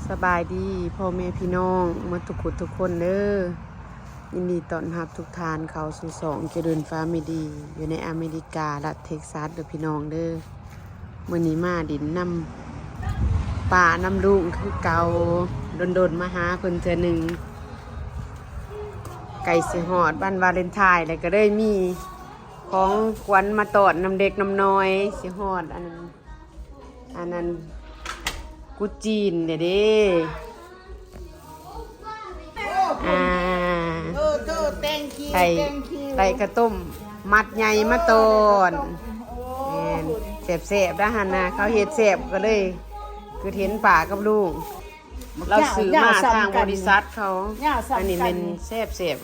สบายดีพ่อแม่พี่น้องมาทุกคนเด้อยินดีต้อนรับทุกท่านเข้าสู่สองเจริญฟ้าไม่ดีอยู่ในอเมริการัฐเท็กซัสเด้อพี่น้องเด้อมื้อนี้มาดินนำป่านำลุงคือเก่าดนมาหาเพิ่นเทื่อหนึงไก่สิฮอดวันวาเลนไทน์แล้วก็เลยมีของขวัญมาตอดนำเด็กนำน้อยสิฮอดอันนั้นกุจีนเด้ไก่กระต้มมัดใหญ่มาตอนแสบๆนะฮันนะเขาเฮ็ดแสบก็เลยคือเห็นป่ากับลูกเราซื้อมาทางบริษัทเขาอันนี้เป็นแสบ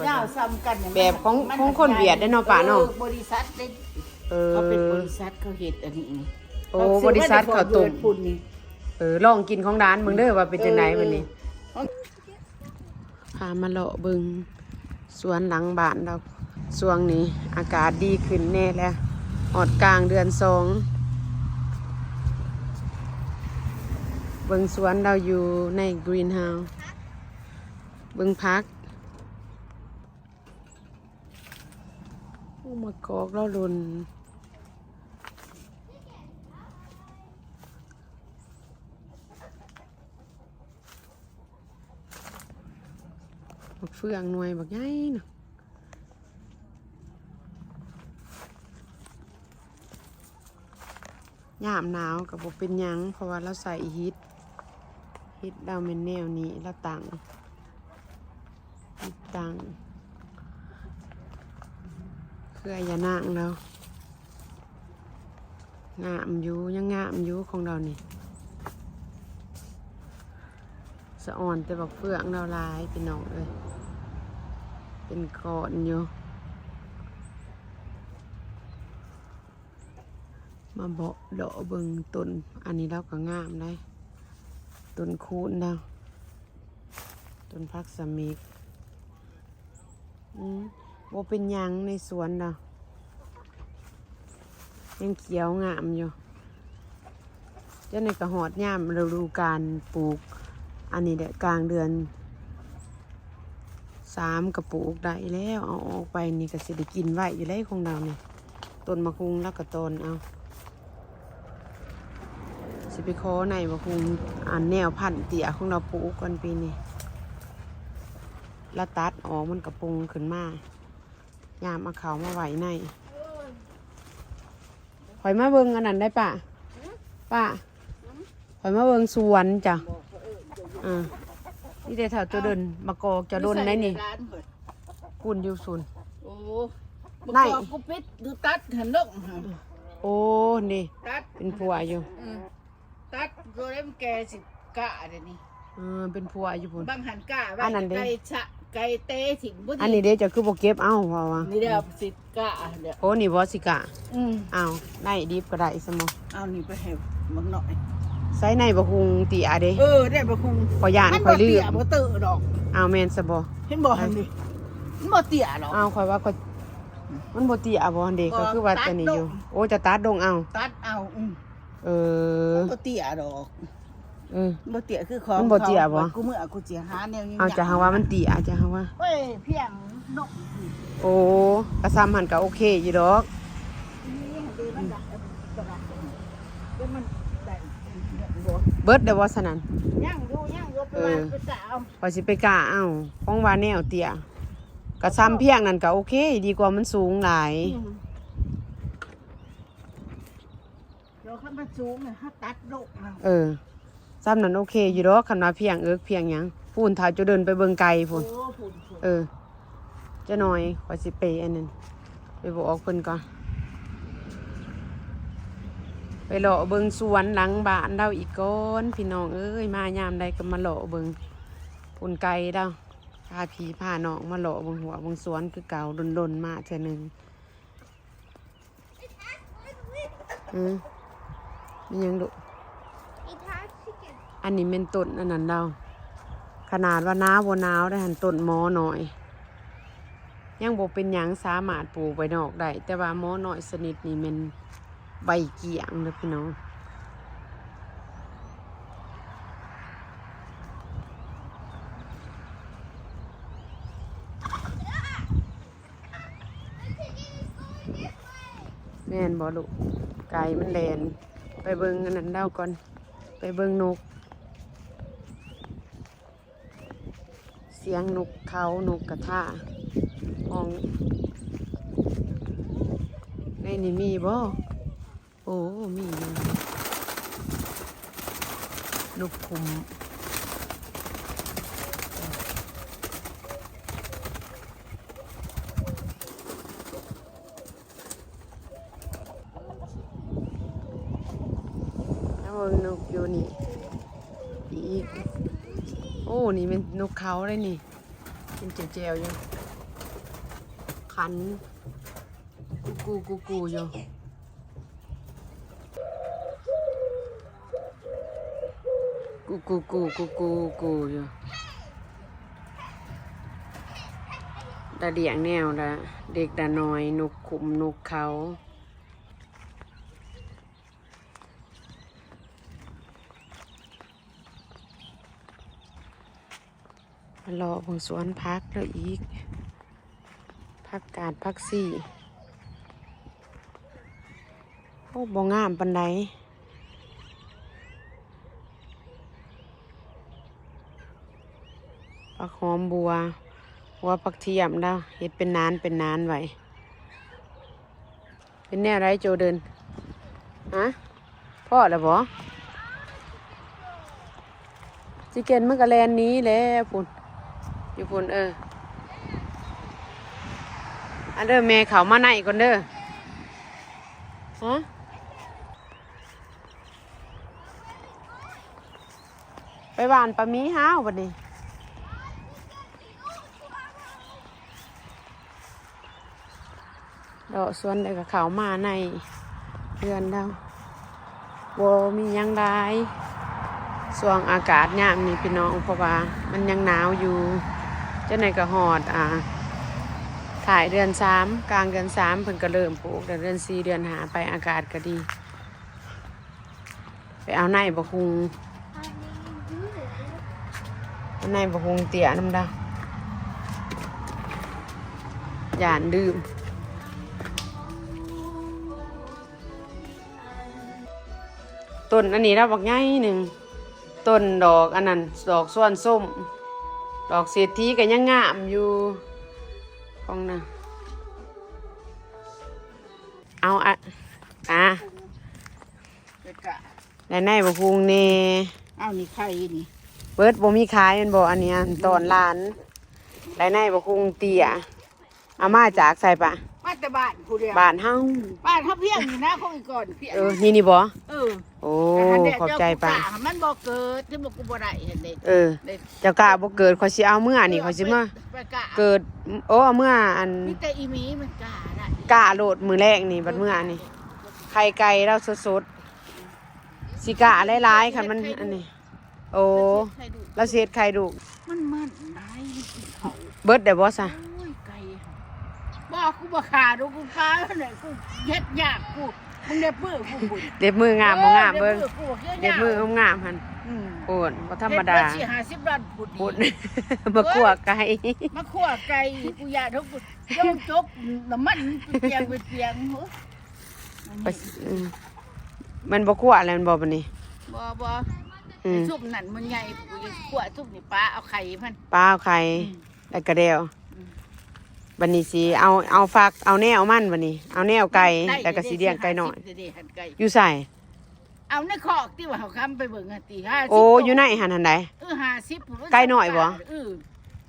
แบบของคนเวียดได้เนาะป่าเนาะบริษัทได้เขาเป็นบริษัทเขาเฮ็ดอันนี้โอ้บริษัทเขาต้มลองกินของร้านมึงเด้อว่าเป็นจังไดวันนี้พามาเลาะเบิ่งสวนหลังบ้านเราช่วงนี้อากาศดีขึ้นแน่แล้วอดกลางเดือน2เบิ่งสวนเราอยู่ในกรีนเฮาส์เบิ่งพักมะกอกเราลุนเฟืองหน่วยบักใหญ่เนาะยามหนาวกับเป็นหยังเพราะว่าเราใส่ฮิตดาวเมนแนวนี้แล้วตังคืออายานางเรางามอยู่ยังงามอยู่ของเรานี่สะอ่อนแต่บักเฟืองเราลายเป็นหนองเลยเป็นก้อนอยู่มาเบาะเดาะเบิ่งต้นอันนี้เราก็งามได้ต้นคูนเราต้นพักสมิกบ่เป็นหยังในสวนเรายังเขียวงามอยู่เจ้าในกระหอดย่ามฤดูกาลปลูกอันนี้แหละกลางเดือน3กระปลูกได้แล้วเอาออกไปนี่ก็สิได้กินไว้อยู่แล้วของเราเนี่ยต้นมะคุงแล้วก็ต้นเอาสิไปขอในมะคุงอันแนวพันธุ์เตี่ยของเราปลูกกันปีนี้แล้วตัดออกมันกระปุงขึ้นมายามเอาเขามาไหวในข่อยมาเบิ่งอันนั้นได้ป่ะข่อยมาเบิ่งสวนจ้ะนี่แต่แถวตัวเดินมากอกจะโดนได้นี่กุนอยู่ศูนย์โอ้ไหนกูปิดดูตัดหันลงโอ้นี่เป็นผัวอยู่ตัดโดยมันแกสิกะเดี๋ยวนี้เป็นผัวอยู่พุ่นบางหันกะไว้ไก่ชะไก่เตะถิ่นบุตรอันนี้เดี๋ยวจะคือบ่เก็บเอาเพราะว่านี่เดี๋ยวสิกะเดี๋ยวโอ้นี่บ่สิกะเอาได้ดิบก็ได้สมอเอานี่ไปให้มึงหน่อยใส่ในบะคุงตีอะเด้ได้บะคุงขอยานขอยลืมมันบ่เตอะดอกเอาแม่นซะบ่เห็นบ่หั่นดิมันบ่เตี้ยหรอกเอาข่อยว่ามันบ่เตี้ยบ่หั่นเด้ก็คือว่าตัวนี้อยู่โอ้จะตัดดงเอาตัดเอามันบ่เตี้ยดอกบ่เตี้ยคือของมันบ่เตี้ยบ่กูมื้อกูสิหาแนวนี้เอาจะหาว่ามันเตี้ยจะหาว่าเฮ้ยเพียงนกโอ้กระซำหั่นก็โอเคอยู่ดอกเบิดเดี๋ยวว่าสนั่นย่างอยู่ไปสาวพอสิไปกะเอาของว่าแนวเตี้ยกระซำเพียงนั่นก็โอเคดีกว่ามันสูงหลายเดี๋ยวคันมันสูงเนี่ยถ้าตัดโลกซ้ำนั่นโอเคอยู่ดอกคันว่าเพียงเพียงหยังพูนถ้าจะเดินไปเบิ่งไกลพูนจะหน่อยพอสิไปอันนั้นไปบอกเพิ่นก่อนไปเลาะเบิ่งสวนหลังบ้านเราอีกก้อนพี่น้องเอ้ยมายามใดก็มาเลาะเบิ่งปุ่นไก่เราพาผีพาน้องมาเลาะเบิ่งหัวเบิ่งสวนคือเก่าดนมาเท่านึงมียังดุอันนี้เป็นต้นอันนั้นเราขนาดว่าหนาวบ่หนาวได้หันต้นหมอหน่อยยังบ่เป็นหยังสามารถปลูกไปนอกได้แต่ว่าหมอหน่อยสนิทนี่มันใบเกี่ยงนะพี่น้อง ม่นบ่ลูกไก่มันแลนไปเบิ่งอันนั้นเล่าก่อนไปเบิ่งนกเสียงนกเขานกกระทาห้องในนี่มีบ่โอ้มีอยู่นกขุมแล้วมันนกอยู่นี่อีกโอ้นี่เป็นนกเขาเลยนี่เป็นเจลอยู่ขันกูอยู่กูอยู่ดาเดียงแนวดาเด็กดาน้อยนกขุมนกเขารอผงสวนพักแล้วอีกพักกาดพักสี่โอ้บ่งามปันไดผักหอมบัวผักเทียมดาวเฮ็ดเป็นนานไว้เป็นแนวไรโจเดินฮะพ่อแล้วบ่จิเกนมันก็แลนนี้แหล้วพุ่นอยู่พุ่นอันเด้อแม่เขามาไหนก่อนเด้อฮะไปบ้านปะมีห้าวบัดนี้ดอกสวนได้กับเขามาในเดือนดาวบ่มีหยังได้ส่วงอากาศยามนี่พี่น้องเพราะว่ามันยังหนาวอยู่เจ้าไหนก็หอดถ่ายเดือน3กลางเดือน3เพิ่นก็เริ่มปลูกแต่เดือน4เดือน5ไปอากาศก็ดีไปเอาในบะคุงเอาในบะคุงเตี่ยน้ำดาวย่านดื่มต้นอันนี้เราบอกง่ายหนึ่งต้นดอกอันนั้นดอกส่วนส้มดอกเศรษฐีก็ยังงามอยู่ของน่ะเอาในบะคุงนี่ เอานี่ไข่นี่ เบิดบ่มีขายมันบ่อันเนี้ยตอนร้านในบะคุงเตี่ยเอามาจากใส่ปะ มาแต่บ้านผู้เดียว บ้านเฮา บ้านเขาเพียงอยู่นะเขาอีกก่อนเพียง นี่บ่ เออ โอ้ขอบใจปะ มันบ่เกิดที่บ่กูบ่ได้เห็นเด็ก เจ้ากะบ่เกิดขอยสิเอาเมื่อนี่ขอยสิมา ไปกะ เกิดเอาเมื่ออัน มีแต่อีหมีมันกะได้ กะโลดมือแรกนี่บัดเมื่อนี่ไข่ไก่เราสดๆสิกะหลายๆคันมันอันนี้โอ้เราสิเฮ็ดไข่ดุ มันได้เขา เบิดได้บ่ซะ โอ้ยไก่บ่กูบ่ขาดูกูฟ้าเนี่ยกูเฮ็ดยากกูมึงได้ปื้อกูบุญ เด็บมืองามบ่งามเบิ่ง เด็ เด็ บบ มื มื อ องามๆหั่นโอนบ่ธรรมดา เฮ็ด4-50 ล้านพุด บุญ มาคั่วไก่ มาคั่วไก่กูอยากทุกคนยงจกน้ำมันเปียงไปเปียงหัว ไปมันบ่คั่วอะไรมันบ่บัดนี้ บ่ไอ้ซุปนั่นมันใหญ่กูจะคั่วซุปนี่ป้าเอาไข่มัน ปลาเอาไข่แล้วก็เดียวบัดนี้สิเอาฟักเอาแนวมันบัดนี้เอาแนวไก่แล้วก็สิเลี้ยงไก่น้อยอยู่ใส่ เอาในคอกที่ว่าเขาค้ำไปเบิ่งตี50 โอ้อยู่ในหันใด 50 ไก่น้อยบ่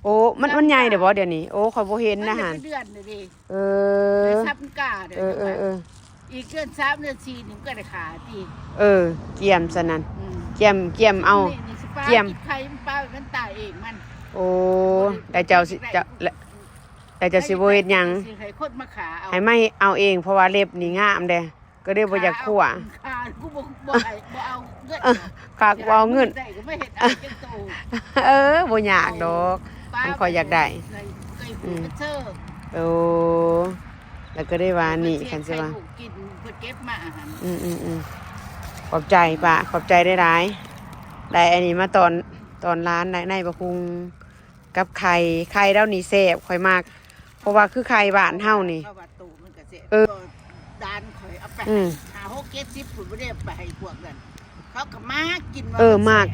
โอ้มันใหญ่เด้อบ่เดี๋ยวนี้โอ้ข่อยบ่เห็นนะหั่น เดือนเลยดิ เออ ซับกาเด้อีกเดือน3เดือน4นี่ก็ได้ขาติ เกี่ยมซะนั่นเกี่ยมเอาเกี่ยม ไข่มันป้ามันตายเองมัน โอ้แต่เจ้าสิแต่เจ้าสิบ่เฮ็ดหยัง สิให้คนมาขาเอา ให้ไม่เอาเองเพราะว่าเล็บนี่งามเด้ก็เลยบ่อยากคั่ว ขากูบ่ให้บ่เอาเงิน ฝากบ่เอาเงิน ได้ก็ไม่เฮ็ดเอาจังโต บ่ยากดอกมันขอยอยากได้ ไก่ผูกระเชอ โอ้แล้วก็ได้ว่านี่คันสิว่า กินเพิ่นเก็บมาอาหาร ขอบใจป้าขอบใจได้หลายได้อันนี้มาตอนร้านในบะคุงกับไข่แล้วนี่แซ่บข่อยมากเพราะว่าคือไข่บ้านเฮานี่ เข้าวัดตูมันก็สิ เออ ดานข่อย ไป อืม หา6-70ผุนบ่ได้ไปให้พวกนั้นเขาก็มากิน มาก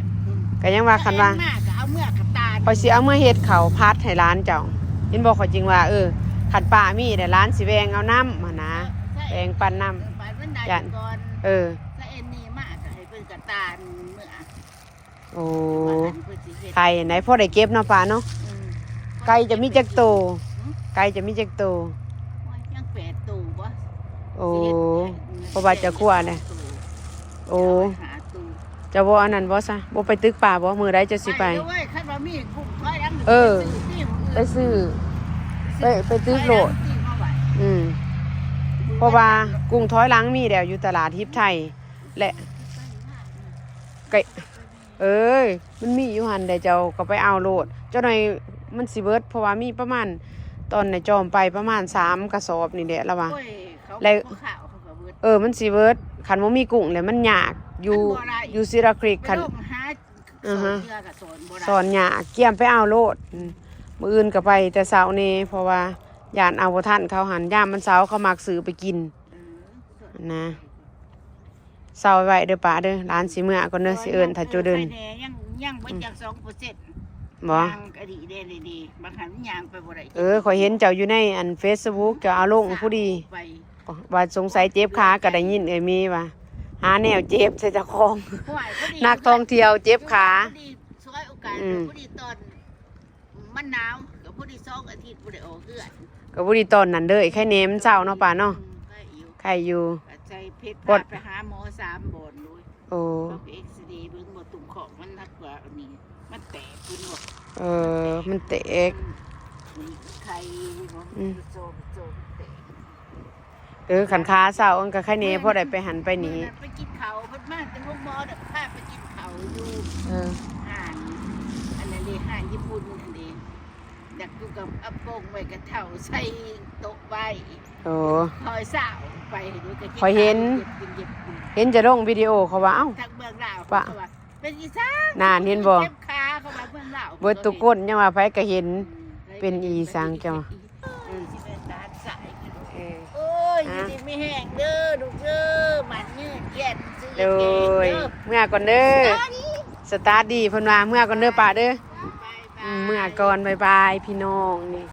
ก็ยังว่าคันว่า มากก็เอาเมื่อกระตา ข่อยสิเอาเมื่อเฮ็ดข้าวผัดให้ร้านเจ้าเห็นบ่ข่อยจริงว่าคันป้ามีแต่ร้านสิแบ่งเอาน้ำหั่นนะแบ่งปันน้ำ ไปมันได้ ย่าน ก่อน เออ ถ้าเอ็นนี่มากก็ให้เพิ่นกระตาเมื่อ โอ้ ว่าอันเพิ่นสิเฮ็ด ไก่ไหนพอได้เก็บเนาะป้าเนาะ อืม ไก่จะมีจักโตไก่จะมีจักโต โอ้ยยัง8ตู้บ่ โอ้ สิฮ็ด เพราะว่าจะคั่วเลย โอ้ หาตู้ จะบ่อันนั้นบ่ซะบ่ไปตึกป่าบ่มื้อใดจะสิไป เด้อเว้ยคันว่ามีกุ้งถอยหลัง เออ ไปซื้อ ไปซื้อ ไปตึกโหลด อืมเพราะว่ากุ้งถอยหลังมีแล้วอยู่ตลาดฮิปไทย และไก่เอ้ยมันมีอยู่หั่นเดี๋ยวเจ้าก็ไปเอาโลดเจ้าหน่อยมันสิเบิดเพราะว่ามีประมาณตอนในจอมไปประมาณ3กระสอบนี่แหละละว่า โอ้ยเขา แล้ว บ่ข่าวเขาก็เบิด มันสิเบิดคันบ่มีกุ้งแล้วมันยากอยู่ มันบ่ได้ อยู่ซิราคริก ไป คัน ลงหา อือฮะ เชือกับสอนบ่ได้ สอนยากเกี่ยมไปเอาโลดมื้ออื่นก็ไปแต่เช้านี้เพราะว่าย่านเอาบ่ทันเขาหันยามมันเช้าเขามักซื้อไปกิน นะเช้าไว้เด้อป้าเด้อร้านสิมื้อก่อนเด้อสิเอิ้นถ้าโจเดิน ไปแหยังเบิดจาก2% บ่ ยางก็ดีเด้ดีบางครั้งยางไปบ่ได้ ข่อยเห็นเจ้าอยู่ในอัน Facebook เจ้าเอาลงผู้ดี ไป ว่าสงสัยเจ็บขาก็ได้ยินมีว่าหาแนวเจ็บใส่เจ้าของ ห่วยพอดี นักท่องเที่ยวเจ็บขา พอดีซอยโอกาส อืม พอดีตอนมันหนาวก็พอดี2อาทิตย์บ่ได้ออกเฮือน ก็ผู้ดีตอนนั้นเด้อไอ้ไข่เนมเช้าเนาะป้าเนาะ ไปอยู่ ไข่อยู่ ก็ใจเพชร กด พาไปหาหมอ3บ่อนเลย โอ้ เขาไปเอ็กซเรย์เบิ่งบ่ตุ่มของมันนักกว่าอันนี้มันแตกขึ้นบ่ มันเตก ไข่บ่ อืม โจมแตก ขันขาเช้าอันก็ไข่เนมพอได้ไปหันไปหนี ไปกินข้าวเพิ่นมาแต่ลูกหมอน่ะพาไปกินข้าวอยู่ เออ ห้างอันนั้นดิห้างญี่ปุ่นอันนี้อยากอยู่กับอาโปงไว้กับเฒ่าใส่โต๊ะไว้ โอ้ คอยสาวไปดูก็กิ ข้อยเห็น เย็บ เห็นจะลงวิดีโอเขาว่าเอ้า ทางเมืองลาว ปะ เขาว่าเป็นอีสาน น่าเห็นบ่ เจ็บขาเขาว่าเมืองลาว เบิดทุกคนยังว่าไผก็เห็น เป็นอีสานเจ้า สิเป็นตาสาย เออ โอ้ยอยู่ดีไม่แห้งเด้อลูกเด้อมันยืดเย็นซื้อ โด เก่ง ย เด้อ เมื่อก่อนเด้อ สตาร์ทดีเพิ่นว่าเมื่อก่อนเด้อป้าเด้อ ไป เมื่อก่อนบ๊ายบายพี่น้องนี่